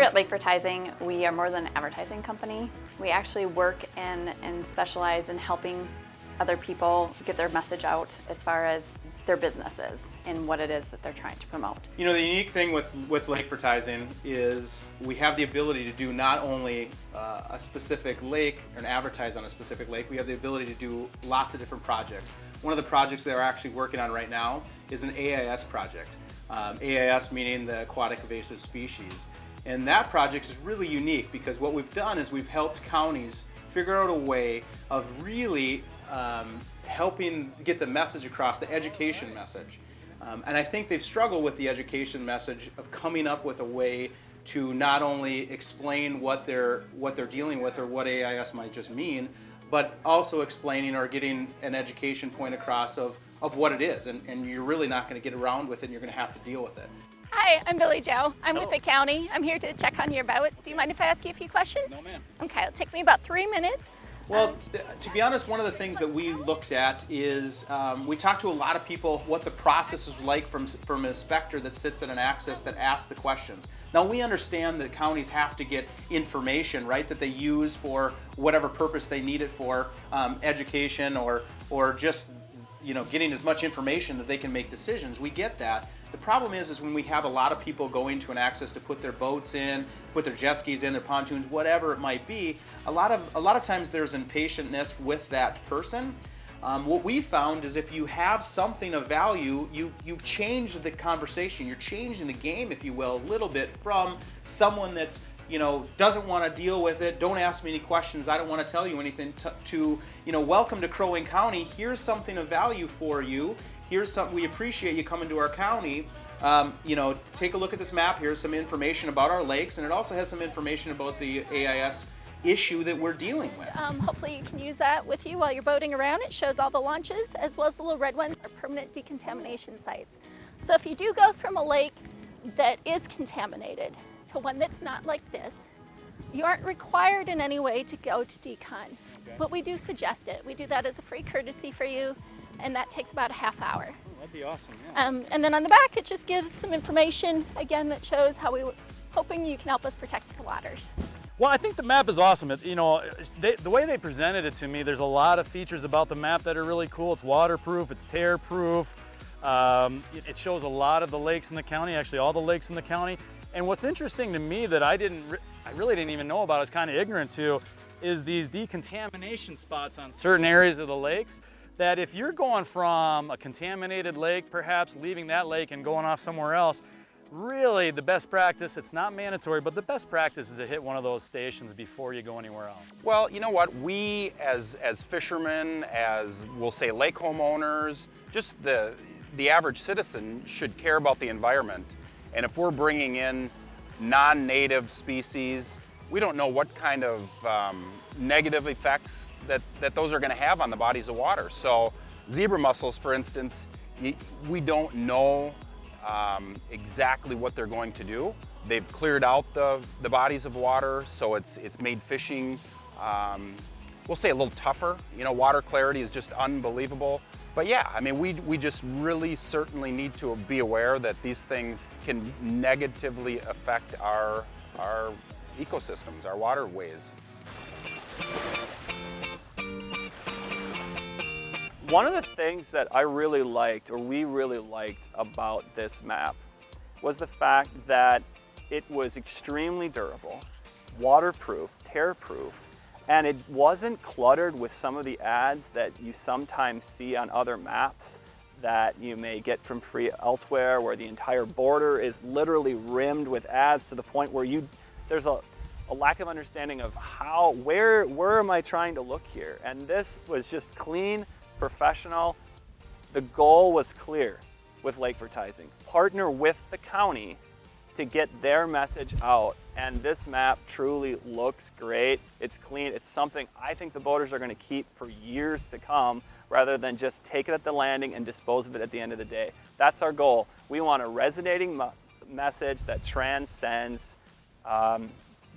Here at Lake-Vertising, we are more than an advertising company. We actually work and specialize in helping other people get their message out as far as their businesses and what it is that they're trying to promote. You know, the unique thing with Lake-Vertising is we have the ability to do not only a specific lake and advertise on a specific lake, we have the ability to do lots of different projects. One of the projects that we're actually working on right now is an AIS project. AIS meaning the Aquatic Invasive Species. And that project is really unique because what we've done is we've helped counties figure out a way of really helping get the message across, the education message. And I think they've struggled with the education message of coming up with a way to not only explain what they're dealing with or what AIS might just mean, but also explaining or getting an education point across of what it is. And you're really not going to get around with it, and you're going to have to deal with it. Hi, I'm Billy Joe. I'm with the county. I'm here to check on your boat. Do you mind if I ask you a few questions? No, ma'am. Okay, it'll take me about 3 minutes. Well, to be honest, one of the things that we looked at is we talked to a lot of people what the process is like from an inspector that sits at an access that asks the questions. Now, we understand that counties have to get information, right, that they use for whatever purpose they need it for, education or just, you know, getting as much information that they can make decisions. We get that. The problem is when we have a lot of people going to an access to put their boats in, put their jet skis in, their pontoons, whatever it might be, a lot of times there's impatientness with that person. What we found is if you have something of value, you change the conversation. You're changing the game, if you will, a little bit from someone that's, you know, doesn't want to deal with it, don't ask me any questions, I don't want to tell you anything, to you know, welcome to Crow Wing County, here's something of value for you. Here's something, we appreciate you coming to our county. You know, take a look at this map. Here's some information about our lakes, and it also has some information about the AIS issue that we're dealing with. Hopefully you can use that with you while you're boating around. It shows all the launches, as well as the little red ones are permanent decontamination sites. So if you do go from a lake that is contaminated to one that's not like this, you aren't required in any way to go to decon. Okay. But we do suggest it. We do that as a free courtesy for you, and that takes about a half hour. Oh, that'd be awesome, yeah. And then on the back, it just gives some information, again, that shows how we were hoping you can help us protect the waters. Well, I think the map is awesome. You know, the way they presented it to me, there's a lot of features about the map that are really cool. It's waterproof, it's tear-proof. It shows a lot of the lakes in the county, actually all the lakes in the county. And what's interesting to me that I really didn't even know about, I was kind of ignorant to, is these decontamination spots on certain areas of the lakes. That if you're going from a contaminated lake, perhaps leaving that lake and going off somewhere else, really the best practice, it's not mandatory, but the best practice is to hit one of those stations before you go anywhere else. Well, you know what, we as fishermen, as we'll say lake homeowners, just the average citizen should care about the environment. And if we're bringing in non-native species, we don't know what kind of negative effects that those are going to have on the bodies of water. So zebra mussels, for instance, we don't know exactly what they're going to do. They've cleared out the bodies of water, so it's made fishing, we'll say a little tougher. You know, water clarity is just unbelievable. But yeah, I mean, we just really certainly need to be aware that these things can negatively affect our ecosystems, our waterways. One of the things that I really liked, or we really liked about this map, was the fact that it was extremely durable, waterproof, tear-proof, and it wasn't cluttered with some of the ads that you sometimes see on other maps that you may get from free elsewhere, where the entire border is literally rimmed with ads to the point where there's a lack of understanding of where am I trying to look here? And this was just clean, professional. The goal was clear with Lake-Vertising. Partner with the county to get their message out. And this map truly looks great. It's clean. It's something I think the boaters are going to keep for years to come, rather than just take it at the landing and dispose of it at the end of the day. That's our goal. We want a resonating message that transcends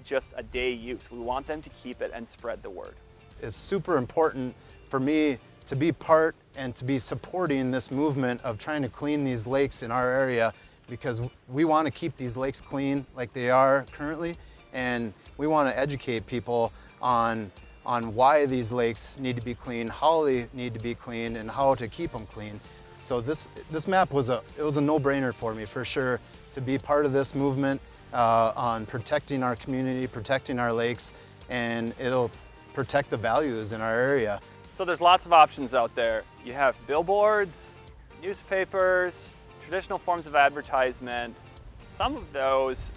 just a day use. We want them to keep it and spread the word. It's super important for me to be part and to be supporting this movement of trying to clean these lakes in our area, because we want to keep these lakes clean like they are currently, and we want to educate people on why these lakes need to be clean, how they need to be clean, and how to keep them clean. So this map was a no-brainer for me, for sure, to be part of this movement on protecting our community, protecting our lakes, and it'll protect the values in our area. So there's lots of options out there. You have billboards, newspapers, traditional forms of advertisement. Some of those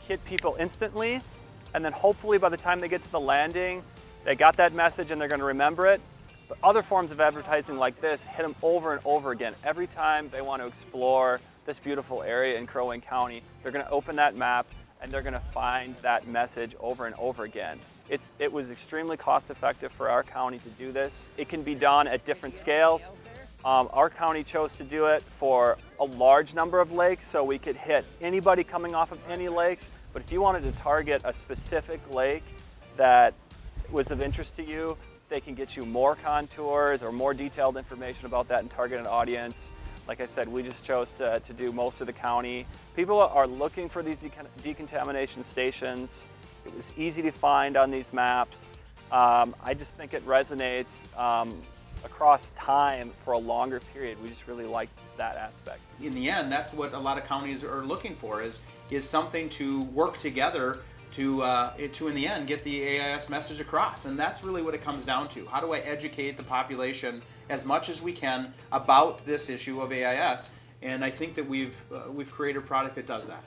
hit people instantly, and then hopefully by the time they get to the landing, they got that message and they're going to remember it. But other forms of advertising like this hit them over and over again. Every time they want to explore this beautiful area in Crow Wing County, they're going to open that map and they're going to find that message over and over again. It was extremely cost effective for our county to do this. It can be done at different scales. Our county chose to do it for a large number of lakes, so we could hit anybody coming off of any lakes. But if you wanted to target a specific lake that was of interest to you, they can get you more contours or more detailed information about that and target an audience. Like I said, we just chose to do most of the county. People are looking for these decontamination stations. It was easy to find on these maps. I just think it resonates across time for a longer period. We just really like that aspect. In the end, that's what a lot of counties are looking for, is something to work together to in the end get the AIS message across. And that's really what it comes down to. How do I educate the population as much as we can about this issue of AIS? And I think that we've created a product that does that.